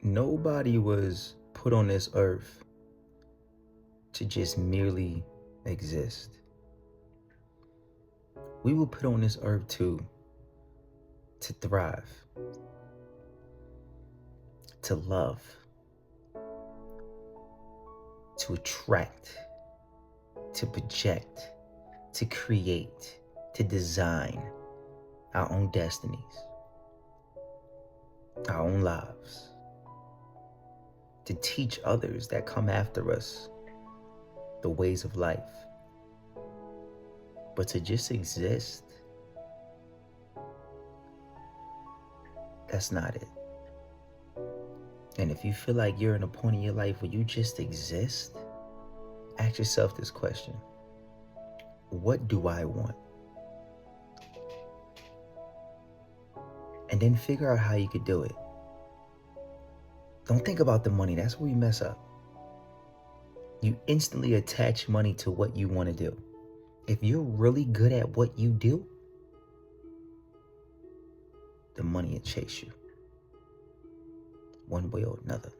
Nobody was put on this earth to just merely exist. We were put on this earth to thrive, to love, to attract, to project, to create, to design our own destinies, our own lives, to teach others that come after us the ways of life. But to just exist, that's not it. And if you feel like you're in a point in your life where you just exist, ask yourself this question: what do I want? And then figure out how you could do it. Don't think about the money. That's where you mess up. You instantly attach money to what you want to do. If you're really good at what you do, the money will chase you one way or another.